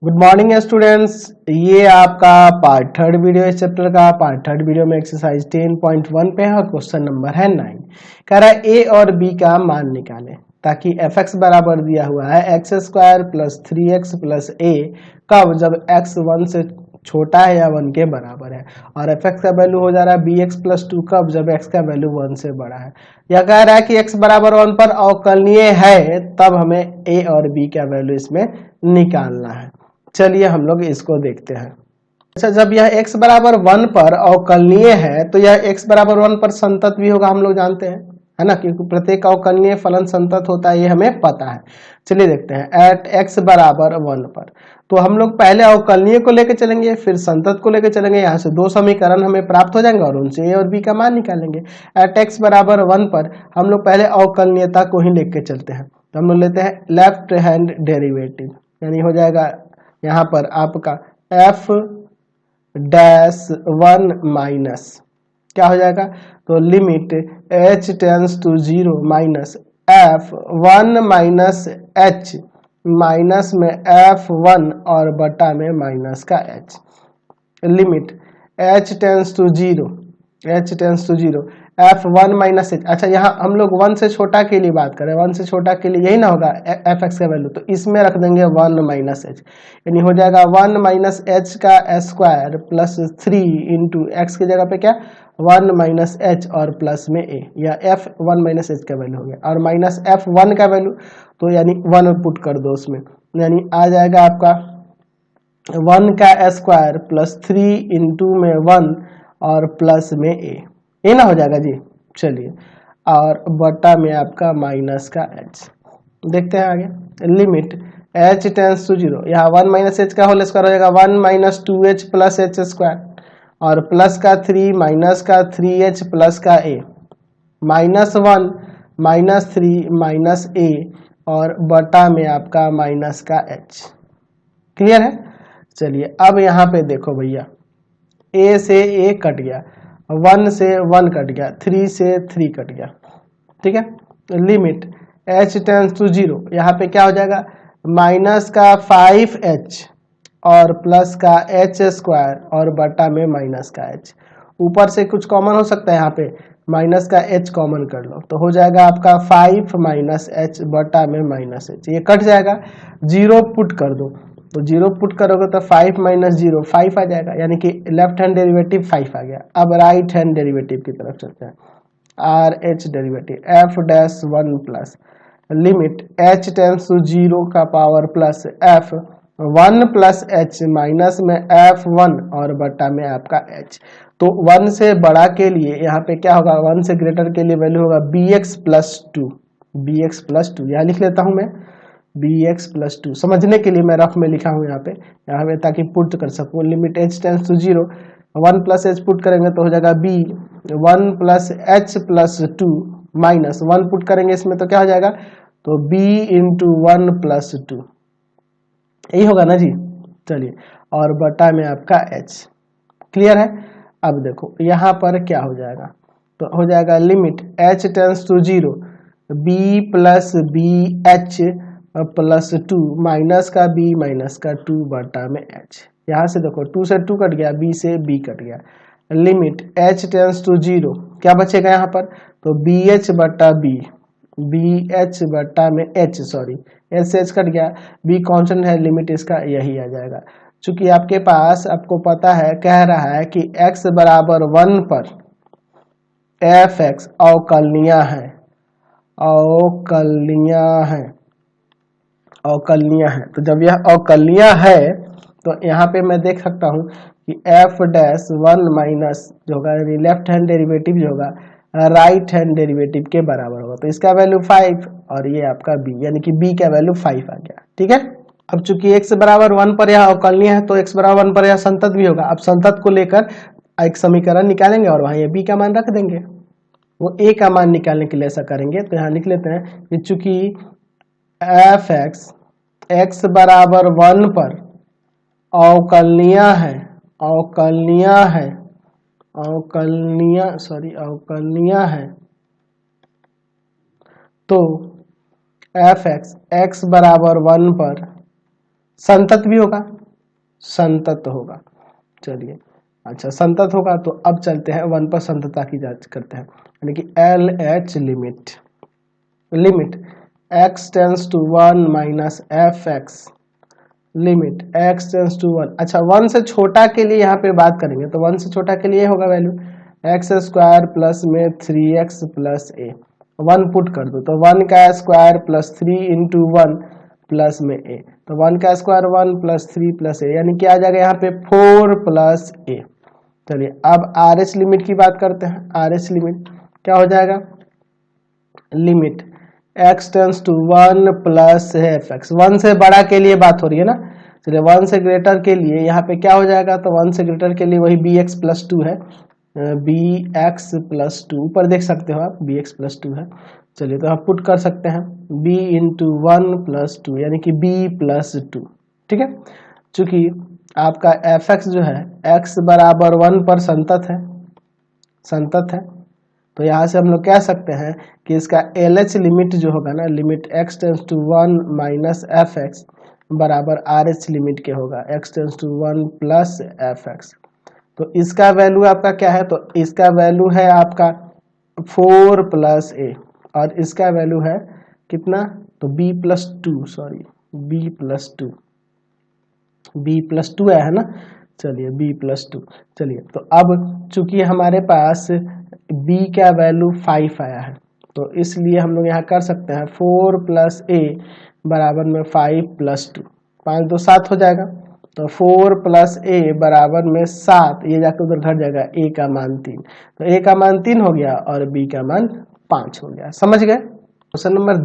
Good morning students. ये आपका part third video इस चैप्टर का। पार्ट थर्ड वीडियो में एक्सरसाइज 10.1 पे है और क्वेश्चन नंबर है 9। कह रहा है ए और बी का मान निकालें ताकि एफ एक्स बराबर दिया हुआ है x square plus 3x plus a कब जब x 1 से छोटा है या 1 के बराबर है, और एफ एक्स का वैल्यू हो जा रहा है bx प्लस 2 कब जब x का वैल्यू 1 से बड़ा है। यह कह रहा है कि x बराबर 1 पर अवकलनीय है, तब हमें a और b का वैल्यू इसमें निकालना है। चलिए हम लोग इसको देखते हैं। अच्छा, जब यह x बराबर 1 पर अवकलनीय है तो यह x बराबर 1 पर संतत भी होगा, हम लोग जानते हैं, है ना, क्योंकि प्रत्येक अवकलनीय फलन संतत होता है, ये हमें पता है। चलिए देखते हैं एट x बराबर 1 पर। तो हम लोग पहले अवकलनीय को लेकर चलेंगे, फिर संतत को लेकर चलेंगे। यहाँ से दो समीकरण हमें प्राप्त हो जाएंगे और उनसे a और b का मान निकालेंगे। एट x बराबर 1 पर हम लोग पहले अवकलनीयता को ही लेकर चलते हैं। तो हम लोग लेते हैं लेफ्ट हैंड डेरिवेटिव, यानी हो जाएगा यहाँ पर आपका एफ डैश 1 माइनस क्या हो जाएगा, तो limit h tends to 0 minus F 1 minus h, minus में f1 और बटा में माइनस का h, limit h tends to 0 f1 minus h। अच्छा, यहाँ हम लोग 1 से छोटा के लिए बात करें, 1 से छोटा के लिए यही ना होगा एफ एक्स का वैल्यू, तो इसमें रख देंगे 1 माइनस एच, यानी हो जाएगा 1 माइनस एच का स्क्वायर प्लस 3 इंटू एक्स की जगह पे क्या 1 माइनस एच और प्लस में ए, या एफ 1 माइनस एच का वैल्यू हो गया, और माइनस एफ 1 का वैल्यू, तो यानी 1 पुट कर दो उसमें, यानी आ जाएगा आपका 1 का स्क्वायर प्लस 3 इंटू में 1 और प्लस में ए, ये ना हो जाएगा जी। चलिए, और बटा में आपका माइनस का h। देखते हैं आगे, लिमिट h टेंस टू 0, यहाँ 1 माइनस एच का होल स्क्वायर हो जाएगा 1 minus 2h plus H square, और प्लस का 3 माइनस का 3h प्लस का a, minus 1 minus 3 minus a और बटा में आपका माइनस का h। क्लियर है। चलिए अब यहाँ पे देखो भैया, a से a कट गया, 1 से 1 कट गया, 3 से 3 कट गया, ठीक है। लिमिट h टेंस टू 0, यहाँ पे क्या हो जाएगा माइनस का 5h और प्लस का h स्क्वायर और बटा में माइनस का h। ऊपर से कुछ कॉमन हो सकता है, यहाँ पे माइनस का h कॉमन कर लो तो हो जाएगा आपका 5 माइनस h बटा में माइनस h, ये कट जाएगा, 0 पुट कर दो, तो 0 पुट करोगे तो 5 माइनस 0 5 आ जाएगा, यानी कि लेफ्ट हैंड डेरिवेटिव 5 आ गया। अब राइट हैंड डेरिवेटिव की तरफ चलते हैं, R H derivative F dash 1 plus limit h tends to 0 का power plus F 1 plus h minus में f1 और बटा में आपका h। तो 1 से बड़ा के लिए यहाँ पे क्या होगा, 1 से ग्रेटर के लिए वैल्यू होगा bx प्लस 2, यहाँ लिख लेता हूँ मैं bx प्लस 2, समझने के लिए मैं रफ में लिखा हूँ यहाँ पे ताकि पुट कर सकूँ। Limit h tends to 0, 1 plus h put करेंगे तो हो जाएगा b 1 plus h plus 2 minus 1 put करेंगे इसमें तो क्या हो जाएगा, तो b इंटू 1 प्लस 2, यही होगा ना जी। चलिए, और बटा में आपका h। क्लियर है। अब देखो यहाँ पर क्या हो जाएगा, तो हो जाएगा limit h tends to 0 b plus B H plus 2 minus का b माइनस का 2 बटा में h। यहाँ से देखो 2 से 2 कट गया, b से b कट गया, लिमिट h टेंस टू 0, क्या बचेगा यहाँ पर, तो bh बटा bh बटा में h, सॉरी h से h कट गया, b कांस्टेंट है, लिमिट इसका यही आ जाएगा। चूंकि आपके पास आपको पता है, कह रहा है कि x बराबर 1 पर एफ एक्स अवकलनीय है, तो जब यह अवकलनीय है तो यहाँ पे मैं देख सकता हूँ कि एफ डैश 1 माइनस जो होगा लेफ्ट हैंड डेरिवेटिव जो होगा राइट हैंड डेरिवेटिव के बराबर होगा, तो इसका वैल्यू 5 और ये आपका b, यानी कि b का वैल्यू 5 आ गया। ठीक है। अब चूंकि x बराबर 1 पर यह अवकलनीय है तो x बराबर 1 पर यह संतत भी होगा। अब संतत को लेकर एक समीकरण निकालेंगे और वहां ये b का मान रख देंगे, वो a का मान निकालने के लिए ऐसा करेंगे। तो यहाँ लिख लेते हैं कि चूंकि एफ एक्स x बराबर 1 पर अवकलनीय है, तो एफ एक्स x बराबर 1 पर संतत भी होगा, संतत होगा। चलिए अच्छा संतत होगा तो अब चलते हैं 1 पर संततता की जांच करते हैं, यानी कि LH limit x tends to 1 minus F X limit x tends to 1। अच्छा 1 से छोटा के लिए यहाँ पे बात करेंगे तो 1 से छोटा के लिए होगा वैल्यू एक्स स्क्वायर प्लस में 3x प्लस ए, 1 पुट कर दो तो 1 का स्क्वायर प्लस 3 इंटू 1 प्लस में ए, तो 1 का स्क्वायर 1 प्लस 3 प्लस ए, यानी कि आ जाएगा यहाँ पे 4 प्लस ए। चलिए अब RH लिमिट की बात करते हैं। RH लिमिट क्या हो जाएगा, limit x tends to 1 plus F X, 1 से बड़ा के लिए बात हो रही है ना। चलिए 1 से ग्रेटर के लिए यहाँ पे क्या हो जाएगा, तो 1 से ग्रेटर के लिए वही bx प्लस 2 है, bx प्लस 2 ऊपर देख सकते हो आप bx प्लस 2 है। चलिए तो आप पुट कर सकते हैं b इंटू 1 प्लस 2 यानी कि b प्लस 2, ठीक है। चूंकि आपका एफ एक्स जो है x बराबर 1 पर संतत है तो यहाँ से हम लोग कह सकते हैं कि इसका LH लिमिट जो होगा ना, limit x tends to 1 minus F X बराबर RH लिमिट के होगा x tends to 1 plus F X. तो इसका वैल्यू आपका क्या है, तो इसका वैल्यू है आपका 4 प्लस ए और इसका वैल्यू है कितना, तो b plus 2, sorry b plus 2 है ना। चलिए b प्लस 2। चलिए तो अब चूंकि हमारे पास b का वैल्यू 5 आया है तो इसलिए हम लोग यहाँ कर सकते हैं 4 प्लस ए बराबर में 5 प्लस 2, 5 2 7 हो जाएगा, तो 4 प्लस ए बराबर में 7, ये जाकर उधर घट जाएगा, ए का मान 3, तो ए का मान 3 हो गया और बी का मान 5 हो गया। समझ गए। Question number